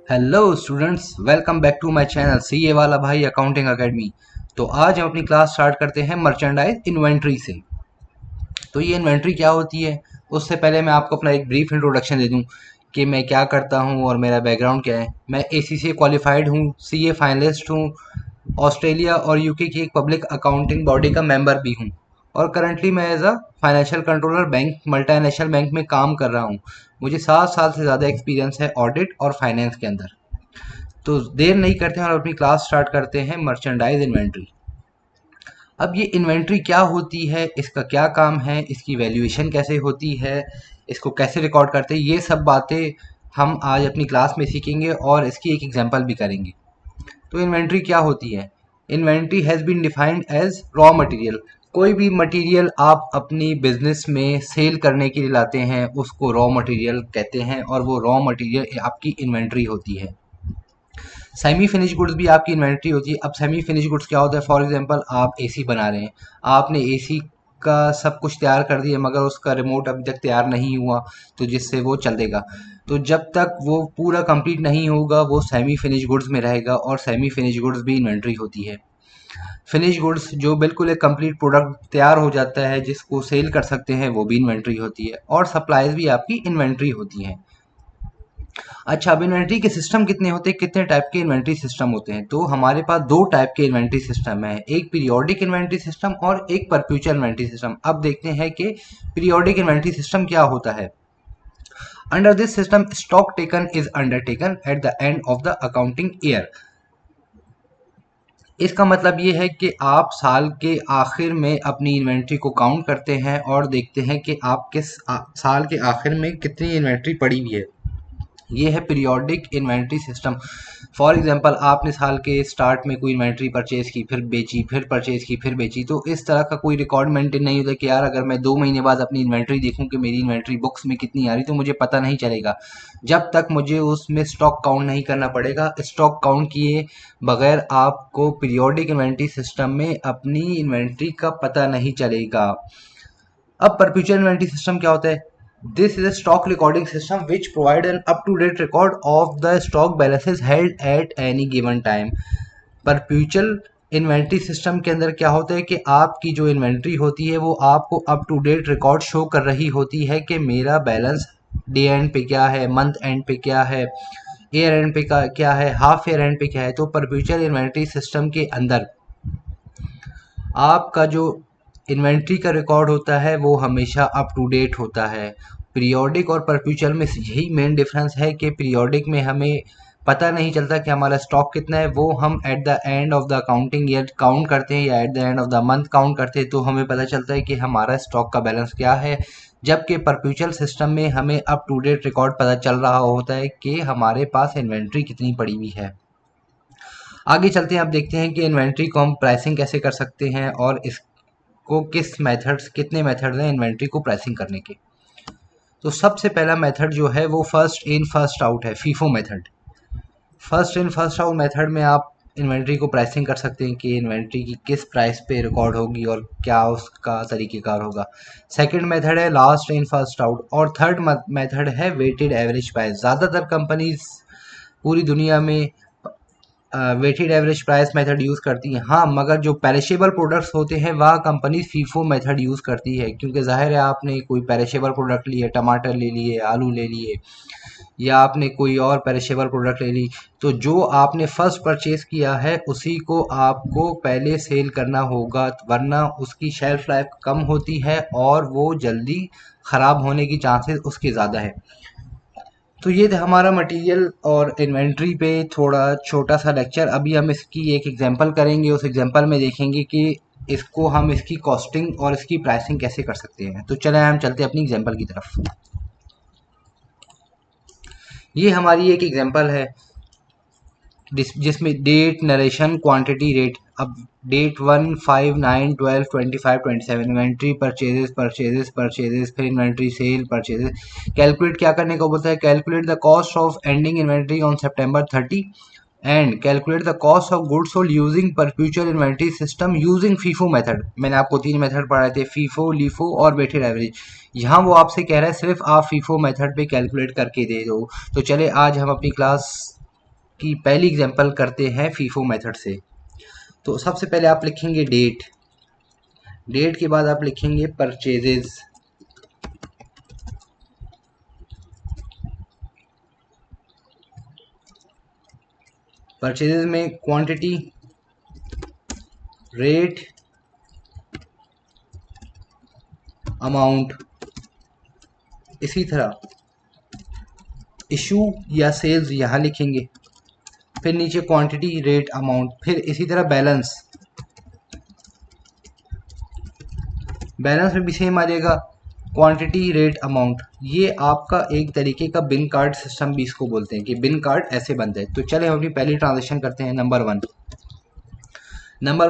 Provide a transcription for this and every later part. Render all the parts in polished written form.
Hello students, welcome back to my channel CA वाला भाई accounting academy. तो आज हम अपनी क्लास स्टार्ट करते हैं मर्चेंडाइज इन्वेंट्री से। तो ये इन्वेंट्री क्या होती है, उससे पहले मैं आपको अपना एक ब्रीफ इंट्रोडक्शन दे दूं कि मैं क्या करता हूं और मेरा बैकग्राउंड क्या है। मैं एसीसीए क्वालिफाइड हूं, सीए फाइनलिस्ट हूं, ऑस्ट्रेलिया और यूके की एक पब्लिक अकाउंटिंग बॉडी का मेंबर भी हूं और करंटली मैं as a financial controller bank multinational bank में काम कर रहा हूं। मुझे 7 साल से ज़्यादा एक्सपीरियंस है ऑडिट और फाइनेंस के अंदर। तो देर नहीं करते हैं और अपनी क्लास स्टार्ट करते हैं मर्चेंडाइज इन्वेंट्री। अब ये इन्वेंट्री क्या होती है, इसका क्या काम है, इसकी वैल्यूएशन कैसे होती है, इसको कैसे रिकॉर्ड करते हैं, ये सब बातें हम आज अपनी क्लास में सीखेंगे और इसकी एक एग्जांपल भी करेंगे। तो इन्वेंट्री क्या होती है? Inventory has been defined as raw material. कोई भी मटेरियल आप अपनी बिजनेस में सेल करने के लिए लाते हैं उसको रॉ मटेरियल कहते हैं और वो रॉ मटेरियल आपकी इन्वेंट्री होती है। सेमी फिनिश गुड्स भी आपकी इन्वेंट्री होती है। अब सेमी फिनिश गुड्स क्या होता है? फॉर एग्जांपल आप एसी बना रहे हैं, आपने एसी का सब कुछ तैयार कर दिया मगर उसका रिमोट अभी तक तैयार नहीं हुआ तो जिससे वो चलेगा। तो जब तक वो पूरा कंप्लीट नहीं होगा वो सेमी फिनिश गुड्स में रहेगा और सेमी फिनिश गुड्स भी इन्वेंट्री होती है। फिनिश गुड्स जो बिल्कुल एक कंप्लीट प्रोडक्ट तैयार हो जाता है जिसको सेल कर सकते हैं वो भी इन्वेंट्री होती है और सप्लाईज भी आपकी इन्वेंट्री होती हैं। अच्छा, अब इन्वेंट्री के सिस्टम कितने होते हैं, कितने टाइप के इन्वेंट्री सिस्टम होते हैं? तो हमारे पास दो टाइप के इन्वेंट्री सिस्टम है, एक पीरियोडिक इन्वेंट्री सिस्टम और एक परपेचुअल इन्वेंट्री सिस्टम। अब देखते हैं कि पीरियोडिक इन्वेंट्री सिस्टम क्या होता है। Under this system stock taken is undertaken at the end of the accounting year. इसका मतलब ये है कि आप साल के आखिर में अपनी इन्वेंट्री को काउंट करते हैं और देखते हैं कि आप किस साल के आखिर में कितनी इन्वेंट्री पड़ी हुई है। ये है periodic inventory system. For example आपने साल के स्टार्ट में कोई इन्वेंट्री परचेज की, फिर बेची, फिर परचेज की, फिर बेची, तो इस तरह का कोई रिकॉर्ड मेंटेन नहीं होता कि यार अगर मैं 2 महीने बाद अपनी इन्वेंट्री देखूं कि मेरी इन्वेंट्री बुक्स में कितनी आ रही तो मुझे पता नहीं चलेगा जब तक मुझे उसमें स्टॉक काउंट नहीं करना पड़ेगा। स्टॉक काउंट किए बगैर आपको पीरियोडिक इन्वेंट्री सिस्टम में अपनी इन्वेंट्री का पता नहीं चलेगा। अब परपेचुअल इन्वेंट्री सिस्टम क्या होता है? This is a stock recording system which provide an up to date record of the stock balances held at any given time. Perpetual inventory system के अंदर क्या होता है कि आपकी जो इन्वेंट्री होती है वो आपको up to date record show कर रही होती है कि मेरा बैलेंस डे एंड पे क्या है, मंथ एंड पे क्या है, ईयर एंड पे क्या है, हाफ ईयर एंड पे क्या है। तो परपेचुअल इन्वेंट्री सिस्टम के अंदर आपका जो इन्वेंट्री का रिकॉर्ड होता है वो हमेशा अप टू डेट होता है। पीरियोडिक और परपेचुअल में यही मेन डिफरेंस है कि पीरियोडिक में हमें पता नहीं चलता कि हमारा स्टॉक कितना है, वो हम at the end of the accounting year count करते हैं या at the end of the month count करते हैं तो हमें पता चलता है कि हमारा स्टॉक का बैलेंस क्या है। जबकि परपेचुअल सिस्टम में हमें अप टू डेट रिकॉर्ड पता चल रहा होता है कि हमारे पास इन्वेंट्री कितनी पड़ी हुई है। आगे चलते हैं, अब देखते हैं कि इन्वेंट्री को हम प्राइसिंग कैसे कर सकते हैं और इसको कितने मेथड्स हैं इन्वेंट्री को प्राइसिंग करने के। तो सबसे पहला मेथड जो है वो फर्स्ट इन फर्स्ट आउट है, FIFO method. First in first out method में आप इन्वेंट्री को प्राइसिंग कर सकते हैं कि इन्वेंट्री की किस प्राइस पे रिकॉर्ड होगी और क्या उसका तरीक़ेकार होगा। सेकंड मेथड है लास्ट इन फर्स्ट आउट और थर्ड मेथड है वेटेड एवरेज प्राइस। ज़्यादातर कंपनीज पूरी दुनिया में weighted average price method use करती हैं। हाँ, मगर जो पेरिशेबल प्रोडक्ट्स होते हैं वह कंपनी फीफो मेथड यूज़ करती है क्योंकि ज़ाहिर है आपने कोई पेरिशेबल प्रोडक्ट लिए, टमाटर ले लिए, आलू ले लिए या आपने कोई और पेरिशेबल प्रोडक्ट ले ली तो जो आपने फर्स्ट परचेज किया है उसी को आपको पहले सेल करना होगा, वरना उसकी शेल्फ लाइफ कम होती है और वो जल्दी ख़राब होने की चांसेस उसके ज़्यादा है। तो ये था हमारा मटेरियल और इन्वेंट्री पे थोड़ा छोटा सा लेक्चर। अभी हम इसकी एक एग्जांपल करेंगे, उस एग्जांपल में देखेंगे कि इसकी कॉस्टिंग और इसकी प्राइसिंग कैसे कर सकते हैं। तो चले हम चलते हैं अपनी एग्जांपल की तरफ। ये हमारी एक एग्जांपल है जिसमें डेट, नरेशन, क्वांटिटी, रेट। अब डेट 1, 5, 9, 12, 25, 27 इन्वेंट्री, परचेजेस, फिर इन्वेंट्री, सेल, परचेजेस। कैलकुलेट क्या करने को बोलता है? Calculate the cost of ending inventory on September 30 and calculate the cost of goods sold using perpetual inventory system using FIFO method. मैंने आपको 3 method पढ़ाए थे, फीफो, लीफो और वेटेड एवरेज। यहाँ वो आपसे कह रहा है सिर्फ आप फीफो मेथड पे कैलकुलेट करके दे दो। तो चले आज हम अपनी क्लास की पहली एग्जांपल करते हैं फीफो मेथड से। तो सबसे पहले आप लिखेंगे डेट, डेट के बाद आप लिखेंगे परचेजेस, परचेजेस में क्वांटिटी, रेट, अमाउंट, इसी तरह इशू या सेल्स यहाँ लिखेंगे, फिर नीचे क्वांटिटी, रेट, अमाउंट, फिर इसी तरह बैलेंस, बैलेंस में भी सेम आ जाएगा क्वांटिटी, रेट, अमाउंट। ये आपका एक तरीके का बिन कार्ड सिस्टम भी इसको बोलते हैं कि बिन कार्ड ऐसे बनते हैं। तो चले हम अपनी पहली ट्रांजेक्शन करते हैं। नंबर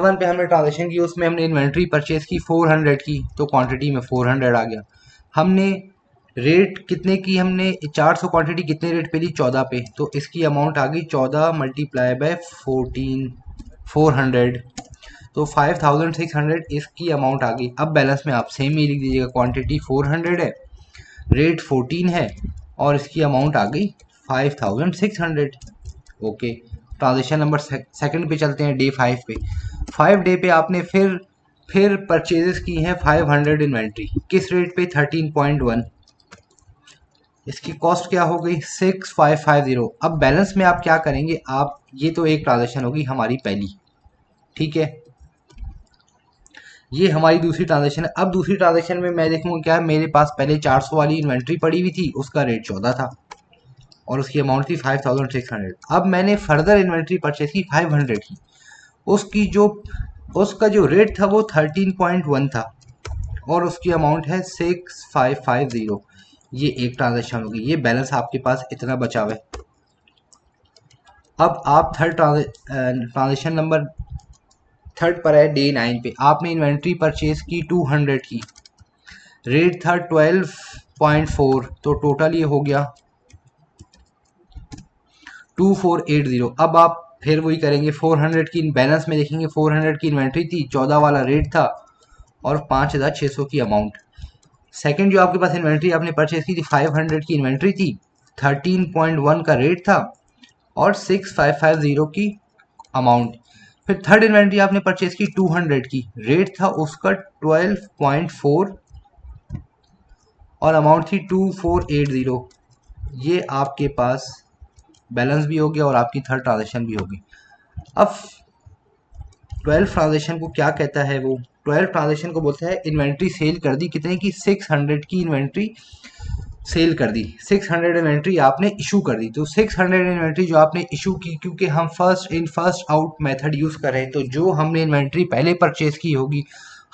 वन पे हमने ट्रांजेक्शन की, उसमें हमने इन्वेंट्री परचेज की 400 की, तो क्वांटिटी में 400 आ गया। हमने रेट कितने की, हमने 400 क्वांटिटी कितने रेट पे ली, 14 पे, तो इसकी अमाउंट आ गई 14 मल्टीप्लाई बाय 14 400, तो 5600 इसकी अमाउंट आ गई। अब बैलेंस में आप सेम ही लिख दीजिएगा, क्वांटिटी 400 है, रेट 14 है और इसकी अमाउंट आ गई 5600। ओके, ट्रांजेक्शन नंबर सेकंड पे चलते हैं, डे 5 पे। 5 डे पे आपने फिर परचेजेस की हैं 500 इन्वेंट्री, किस रेट पे, 13.1। इसकी कॉस्ट क्या हो गई, 6550। अब बैलेंस में आप क्या करेंगे, आप ये तो एक ट्रांजेक्शन होगी हमारी पहली, ठीक है, ये हमारी दूसरी ट्रांजेक्शन है। अब दूसरी ट्रांजेक्शन में मैं देखूंगा क्या है, मेरे पास पहले 400 वाली इन्वेंट्री पड़ी हुई थी, उसका रेट 14 था और उसकी अमाउंट थी 5600। अब मैंने फर्दर इन्वेंट्री परचेज की 500 की, उसका जो रेट था वो 13.1 था और उसकी अमाउंट है 6550। ये एक ट्रांजेक्शन होगी, ये बैलेंस आपके पास इतना बचा हुआ है। अब आप ट्रांजेक्शन नंबर थर्ड पर है, डे 9 पे आपने इन्वेंट्री परचेज की 200 की, रेट था 12.4, तो टोटल ये हो गया 2480। अब आप फिर वही करेंगे, 400 की बैलेंस में देखेंगे, 400 की इन्वेंट्री थी, 14 वाला रेट था और 5600 की अमाउंट। सेकंड जो आपके पास इन्वेंट्री आपने परचेज की थी, 500 की इन्वेंट्री थी, 13.1 का रेट था और 6550 की अमाउंट। फिर थर्ड इन्वेंट्री आपने परचेज की 200 की, रेट था उसका 12.4 और अमाउंट थी 2480। ये आपके पास बैलेंस भी हो गया और आपकी थर्ड ट्रांजेक्शन भी होगी। अब 12 ट्रांजेक्शन को क्या कहता है, वो 12 ट्रांजेक्शन को बोलता है इन्वेंट्री सेल कर दी, कितने की, 600 की इन्वेंट्री सेल कर दी, 600 इन्वेंट्री आपने इशू कर दी। तो 600 इन्वेंट्री जो आपने इशू की, क्योंकि हम first in first out method use कर रहे हैं, तो जो हमने इन्वेंट्री पहले परचेज की होगी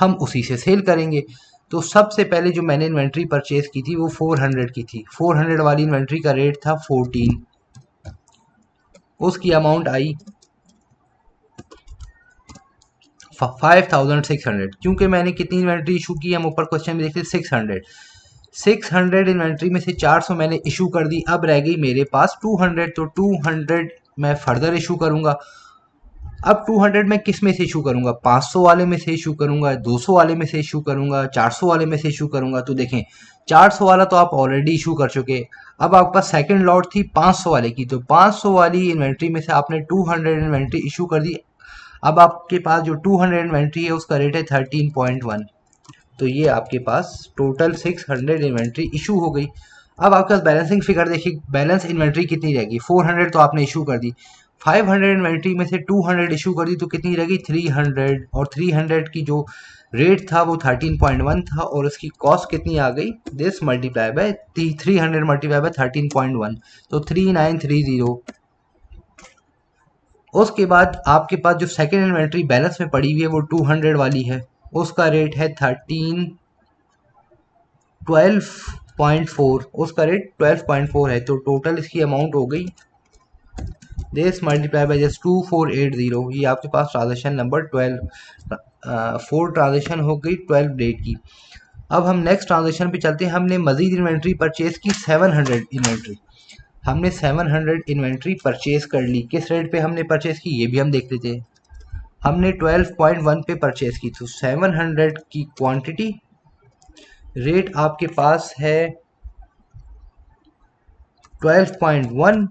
हम उसी से सेल करेंगे। तो सबसे पहले जो मैंने इन्वेंट्री परचेज की थी वो 400 की थी, 400 वाली इन्वेंट्री का रेट था 14, उसकी अमाउंट आई 5600। क्योंकि मैंने कितनी इन्वेंट्री इशू की, हम ऊपर क्वेश्चन में देखते 600 इन्वेंट्री में से 400 मैंने इशू कर दी, अब रह गई मेरे पास 200, तो 200 मैं फर्दर इशू करूंगा। अब 200 में किस में से इशू करूंगा, 500 वाले में से इशू करूंगा, 200 वाले में से इशू करूंगा, 400 वाले में से इशू करूंगा। तो देखें 400 वाला तो आप ऑलरेडी इशू कर चुके। अब आपके पास सेकंड लॉट थी 500 वाले की, तो 500 वाली इन्वेंट्री में से आपने 200 इन्वेंट्री इशू कर दी। अब आपके पास जो 200 इन्वेंट्री है उसका रेट है 13.1, तो ये आपके पास टोटल 600 इन्वेंट्री इशू हो गई। अब आपके पास बैलेंसिंग फिगर देखिए, बैलेंस इन्वेंट्री कितनी रहेगी, 400 तो आपने इशू कर दी, 500 इन्वेंट्री में से 200 इशू कर दी, तो कितनी रहेगी 300, और 300 की जो रेट था वो 13.1 था और उसकी कॉस्ट कितनी आ गई, this multiply by 300 multiply by 13.1, तो 3930। उसके बाद आपके पास जो सेकेंड इन्वेंट्री बैलेंस में पड़ी हुई है वो 200 वाली है, उसका रेट है 12.4, उसका रेट 12.4 है, तो टोटल इसकी अमाउंट हो गई दिस मल्टीप्लाई बाय जस्ट 2480। ये आपके पास ट्रांजेक्शन नंबर 12, 4 ट्रांजेक्शन हो गई 12 डेट की। अब हम नेक्स्ट ट्रांजेक्शन पे चलते हैं। हमने मजीद इन्वेंट्री परचेज की 700 इन्वेंट्री, हमने 700 इन्वेंट्री परचेज कर ली, किस रेट पे हमने परचेज की ये भी हम देख लेते हैं। हमने 12.1 पे परचेज की, तो 700 की क्वांटिटी, रेट आपके पास है 12.1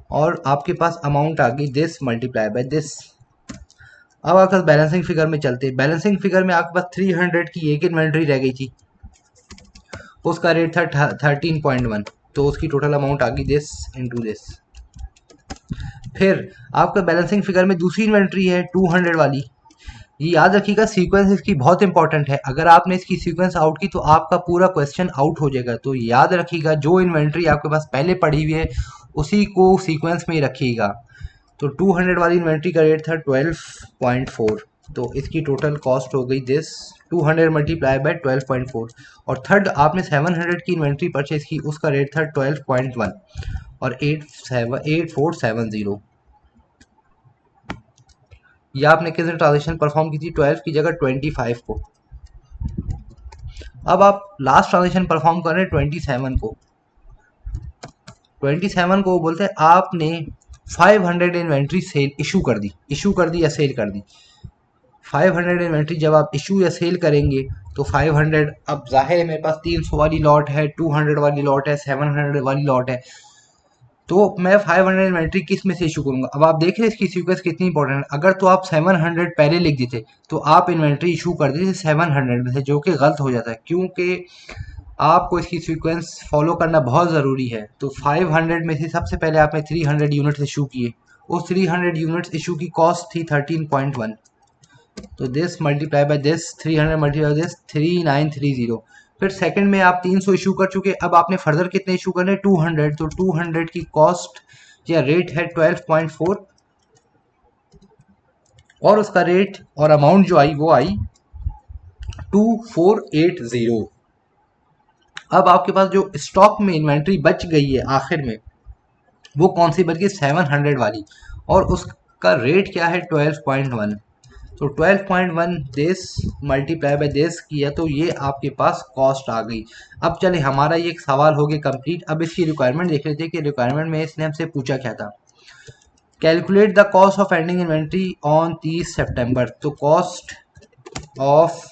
और आपके पास अमाउंट आ गई दिस मल्टीप्लाई बाय दिस। अब आपके पास बैलेंसिंग फिगर में चलते हैं। बैलेंसिंग फिगर में आपके पास 300 की एक इन्वेंट्री रह गई थी, उसका रेट था 13.1, तो उसकी टोटल अमाउंट आ गई दिस इंटू दिस। फिर आपका बैलेंसिंग फिगर में दूसरी इन्वेंट्री है 200 वाली। ये याद रखिएगा, सीक्वेंस इसकी बहुत इंपॉर्टेंट है। अगर आपने इसकी सीक्वेंस आउट की तो आपका पूरा क्वेश्चन आउट हो जाएगा। तो याद रखिएगा, जो इन्वेंट्री आपके पास पहले पड़ी हुई है उसी को सीक्वेंस में ही रखिएगा। तो 200 वाली इन्वेंट्री का रेट था 12.4, तो इसकी टोटल कॉस्ट हो गई दिस 200 मल्टीप्लाई बाय 12.4। और थर्ड आपने 700 की इन्वेंट्री परचेज की, उसका रेट था 12.1 और 8470। या आपने किस ट्रांजेक्शन परफॉर्म की थी 12 की जगह 25 को। अब आप लास्ट ट्रांजेक्शन परफॉर्म कर रहे हैं 27 को। 27 को बोलते हैं आपने 500 इन्वेंट्री सेल इशू कर दी या सेल कर दी। 500 इन्वेंट्री जब आप इशू या सेल करेंगे तो 500, अब जाहिर है मेरे पास 300 वाली लॉट है, 200 वाली लॉट है, 700 वाली लॉट है, तो मैं 500 इन्वेंट्री किस में से इशू करूंगा। अब आप देख रहे हैं इसकी सीक्वेंस कितनी इंपॉर्टेंट है। अगर तो आप 700 पहले लिख देते तो आप इन्वेंट्री इशू कर देते 700 में से, जो कि गलत हो जाता है, क्योंकि आपको इसकी सीक्वेंस फॉलो करना बहुत ज़रूरी है। तो 500 में से सबसे पहले आपने 300 यूनिट्स इशू किए। उस 300 यूनिट्स इशू की कॉस्ट थी 13.1, तो this multiply by this 300 multiply by this 3930। फिर सेकंड में आप 300 इशू कर चुके, अब आपने फर्दर कितने इशू करने 200, तो 200 की कॉस्ट या रेट है 12.4 और उसका रेट और अमाउंट जो आई वो आई 2480। अब आपके पास जो स्टॉक में इन्वेंट्री बच गई है आखिर में, वो कौन सी बच गई 700 वाली, और उसका रेट क्या है 12.1। तो 12.1 दिस मल्टीप्लाई बाय दिस किया तो ये आपके पास कॉस्ट आ गई। अब चले, हमारा ये एक सवाल हो गया कंप्लीट। अब इसकी रिक्वायरमेंट देख लेते हैं कि रिक्वायरमेंट में इसने हमसे पूछा क्या था। Calculate the cost of ending inventory on 30 सितंबर। तो कॉस्ट ऑफ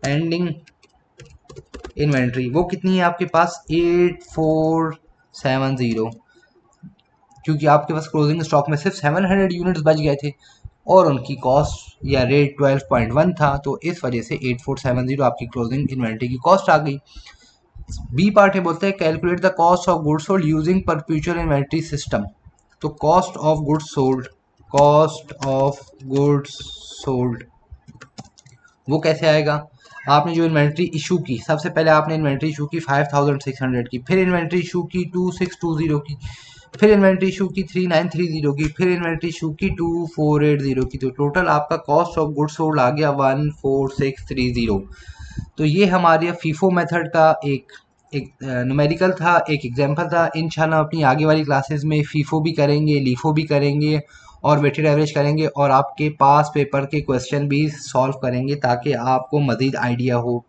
एंडिंग इन्वेंट्री वो कितनी है आपके पास 8470, क्योंकि आपके पास क्लोजिंग स्टॉक में सिर्फ 700 यूनिट्स बच गए थे और उनकी कॉस्ट या रेट 12.1 था, तो इस वजह से 8470 आपकी क्लोजिंग इन्वेंट्री की कॉस्ट आ गई। बी पार्ट में बोलते हैं calculate the cost of goods sold using perpetual inventory system. तो कॉस्ट ऑफ गुड्स सोल्ड वो कैसे आएगा। आपने जो इन्वेंट्री इशू की, सबसे पहले आपने इन्वेंट्री इशू की 5600 की, फिर इन्वेंट्री इशू की 2620 की, फिर इन्वेंट्री इशू की 3930 की, फिर इन्वेंट्री इशू की 2480 की, तो टोटल आपका कॉस्ट ऑफ गुड्स सोल्ड आ गया 14630। तो ये हमारे फीफो मेथड का एक न्यूमेरिकल था, एक एग्जांपल था। इंशाल्लाह अपनी आगे वाली क्लासेस में फीफो भी करेंगे, लीफो भी करेंगे और वेटेड एवरेज करेंगे और आपके पास पेपर के क्वेश्चन भी सॉल्व करेंगे ताकि आपको मज़ीद आइडिया हो।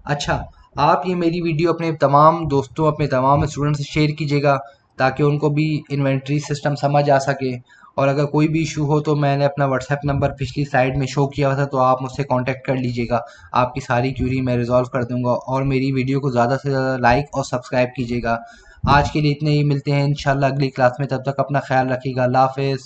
अच्छा, आप ये मेरी वीडियो अपने तमाम दोस्तों, अपने तमाम स्टूडेंट्स से शेयर कीजिएगा ताकि उनको भी इन्वेंट्री सिस्टम समझ आ सके। और अगर कोई भी इशू हो तो मैंने अपना व्हाट्सएप नंबर पिछली स्लाइड में शो किया हुआ था, तो आप मुझसे कांटेक्ट कर लीजिएगा। आपकी सारी क्यूरी मैं रिजॉल्व कर दूंगा। और मेरी वीडियो को ज़्यादा से ज़्यादा लाइक और सब्सक्राइब कीजिएगा। आज के लिए इतने ही, मिलते हैं इंशाल्लाह अगली क्लास में। तब तक अपना ख्याल रखिएगा। अल्लाह हाफिज़।